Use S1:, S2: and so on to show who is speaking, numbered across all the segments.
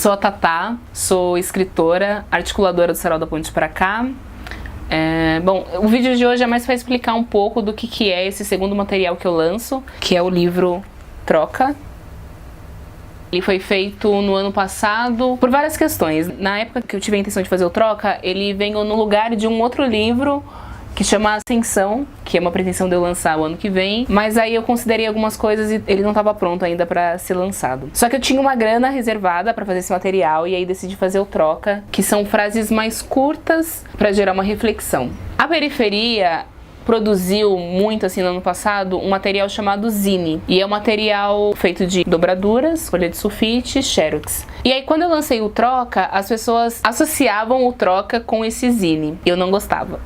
S1: Sou a Tatá, sou escritora, articuladora do Sarau da Ponte Pra Cá. Bom, o vídeo de hoje é mais para explicar um pouco do que é esse segundo material que eu lanço, que é o livro Troca. Ele foi feito no ano passado por várias questões. Na época que eu tive a intenção de fazer o Troca, ele veio no lugar de um outro livro que chama Ascensão, que é uma pretensão de eu lançar o ano que vem, mas aí eu considerei algumas coisas e ele não estava pronto ainda para ser lançado. Só que eu tinha uma grana reservada para fazer esse material e aí decidi fazer o Troca, que são frases mais curtas para gerar uma reflexão. A Periferia produziu muito, assim, no ano passado, um material chamado Zine. E é um material feito de dobraduras, folha de sulfite, xerox. E aí, quando eu lancei o Troca, as pessoas associavam o Troca com esse Zine. Eu não gostava.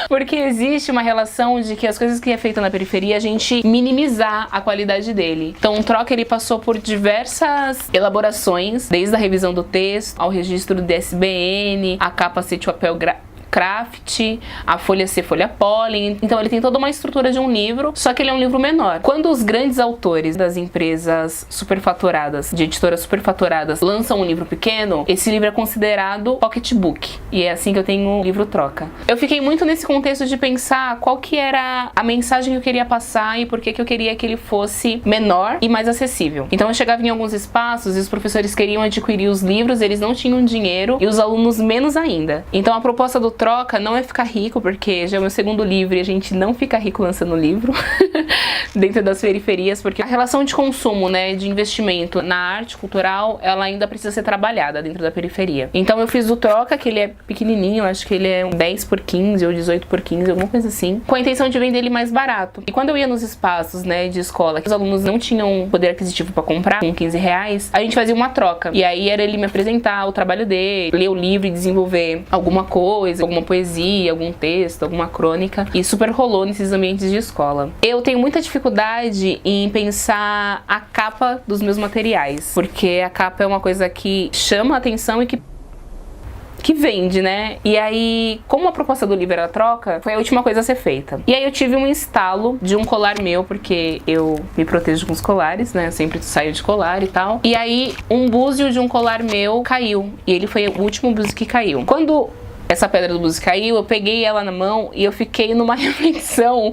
S1: Porque existe uma relação de que as coisas que é feita na periferia, a gente minimizar a qualidade dele. Então o Troca, ele passou por diversas elaborações, desde a revisão do texto, ao registro do DSBN, a capa ser de papel craft, a folha ser folha pólen. Então ele tem toda uma estrutura de um livro, só que ele é um livro menor. Quando os grandes autores das empresas superfaturadas, de editoras superfaturadas, lançam um livro pequeno, esse livro é considerado pocketbook. E é assim que eu tenho o livro Troca. Eu fiquei muito nesse contexto de pensar qual que era a mensagem que eu queria passar e por que eu queria que ele fosse menor e mais acessível. Então eu chegava em alguns espaços e os professores queriam adquirir os livros, eles não tinham dinheiro e os alunos menos ainda. Então a proposta do Troca não é ficar rico, porque já é o meu segundo livro e a gente não fica rico lançando livro dentro das periferias, porque a relação de consumo, né, de investimento na arte cultural, ela ainda precisa ser trabalhada dentro da periferia. Então eu fiz o Troca, que ele é pequenininho, acho que ele é 10 por 15 ou 18 por 15, alguma coisa assim, com a intenção de vender ele mais barato. E quando eu ia nos espaços, né, de escola, que os alunos não tinham poder aquisitivo para comprar, com 15 reais, a gente fazia uma troca. E aí era ele me apresentar o trabalho dele, ler o livro e desenvolver alguma coisa, alguma poesia, algum texto, alguma crônica, e super rolou nesses ambientes de escola. Eu tenho muita dificuldade em pensar a capa dos meus materiais, porque a capa é uma coisa que chama a atenção e que vende, né? E aí, como a proposta do livro era a troca, foi a última coisa a ser feita. E aí eu tive um instalo de um colar meu, porque eu me protejo com os colares, né? Eu sempre saio de colar e tal. E aí, um búzio de um colar meu caiu. E ele foi o último búzio que caiu. Quando essa pedra do búzio caiu, eu peguei ela na mão e eu fiquei numa reflexão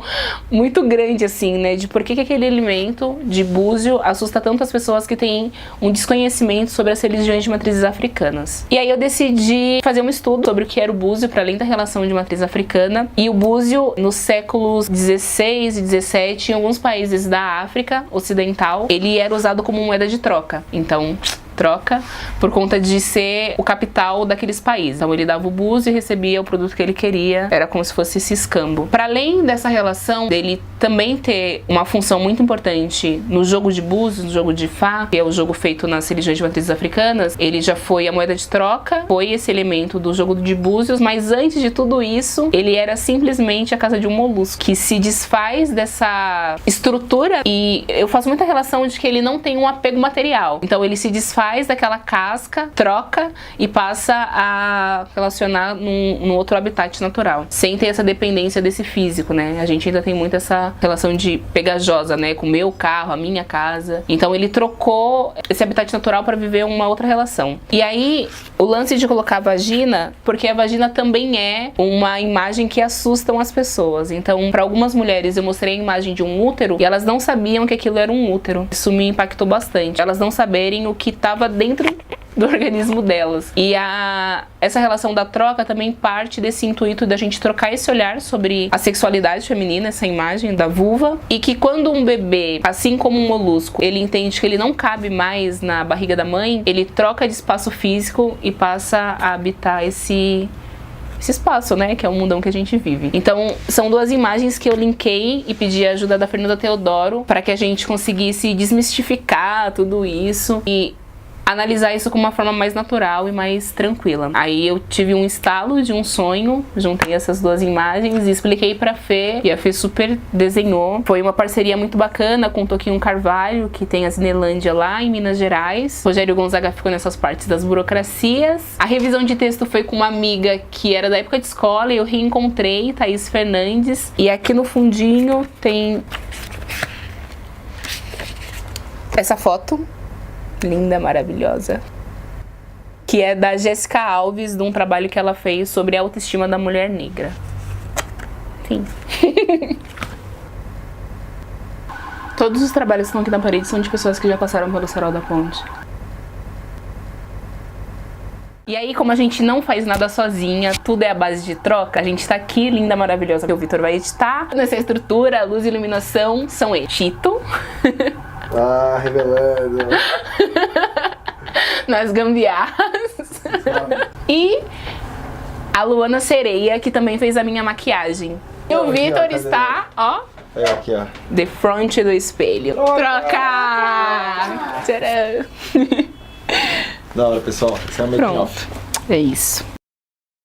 S1: muito grande, assim, né, de por que aquele alimento de búzio assusta tanto as pessoas que têm um desconhecimento sobre as religiões de matrizes africanas. E aí eu decidi fazer um estudo sobre o que era o búzio, para além da relação de matriz africana, e o búzio nos séculos 16 e 17, em alguns países da África Ocidental, ele era usado como moeda de troca. Então, troca, por conta de ser o capital daqueles países. Então ele dava o búzio e recebia o produto que ele queria, era como se fosse esse escambo. Para além dessa relação dele também ter uma função muito importante no jogo de búzios, no jogo de Fá, que é o jogo feito nas religiões de matrizes africanas, ele já foi a moeda de troca, foi esse elemento do jogo de búzios, mas antes de tudo isso, ele era simplesmente a casa de um molusco, que se desfaz dessa estrutura, e eu faço muita relação de que ele não tem um apego material. Então ele se desfaz daquela casca, troca e passa a relacionar num outro habitat natural, sem ter essa dependência desse físico, né? A gente ainda tem muito essa relação de pegajosa, né? Com o meu carro, a minha casa. Então ele trocou esse habitat natural para viver uma outra relação. E aí, o lance de colocar a vagina, porque a vagina também é uma imagem que assusta as pessoas. Então, para algumas mulheres, eu mostrei a imagem de um útero e elas não sabiam que aquilo era um útero. Isso me impactou bastante. Elas não saberem o que estava dentro do organismo delas. E essa relação da troca também parte desse intuito da gente trocar esse olhar sobre a sexualidade feminina, essa imagem da vulva, e que quando um bebê, assim como um molusco, ele entende que ele não cabe mais na barriga da mãe, ele troca de espaço físico e passa a habitar esse espaço, né, que é o mundão que a gente vive. Então, são duas imagens que eu linkei e pedi a ajuda da Fernanda Teodoro para que a gente conseguisse desmistificar tudo isso e analisar isso com uma forma mais natural e mais tranquila. Aí eu tive um estalo de um sonho, juntei essas duas imagens e expliquei pra Fê, e a Fê super desenhou. Foi uma parceria muito bacana com o Toquinho Carvalho, que tem a Zinelândia lá em Minas Gerais. Rogério Gonzaga ficou nessas partes das burocracias. A revisão de texto foi com uma amiga que era da época de escola e eu reencontrei, Thaís Fernandes. E aqui no fundinho tem essa foto Linda, maravilhosa. Que é da Jéssica Alves, de um trabalho que ela fez sobre a autoestima da mulher negra. Sim. Todos os trabalhos que estão aqui na parede são de pessoas que já passaram pelo Sarau da Ponte. E aí, como a gente não faz nada sozinha, tudo é a base de troca, a gente tá aqui, linda, maravilhosa, que o Vitor vai editar. Nessa estrutura, luz e iluminação são eles. Tito.
S2: Ah, revelando.
S1: Nas gambiarras. E a Luana Sereia, que também fez a minha maquiagem. E o
S2: Aqui,
S1: Vitor
S2: ó,
S1: está, ó,
S2: É aqui, ó.
S1: de frente do espelho. Troca! Tcharam!
S2: Da hora, pessoal. Esse é o making
S1: Pronto.
S2: off.
S1: É isso.